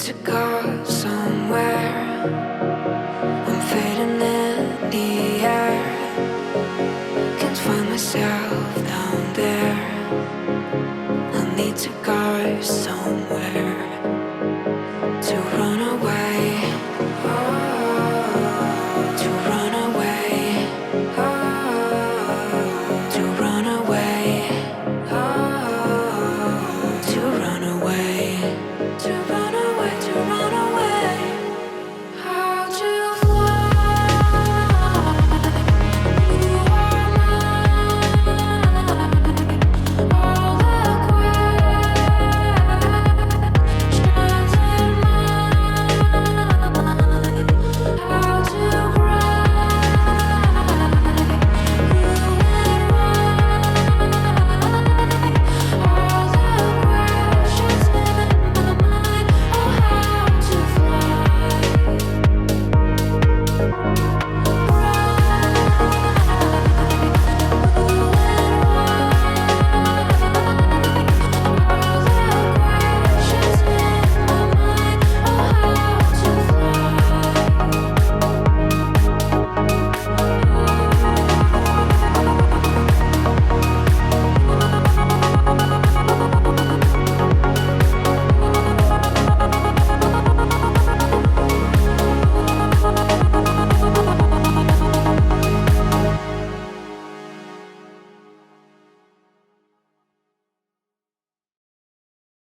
to go somewhere. I'm fading in the air. Can't find myself down there. I need to go somewhere.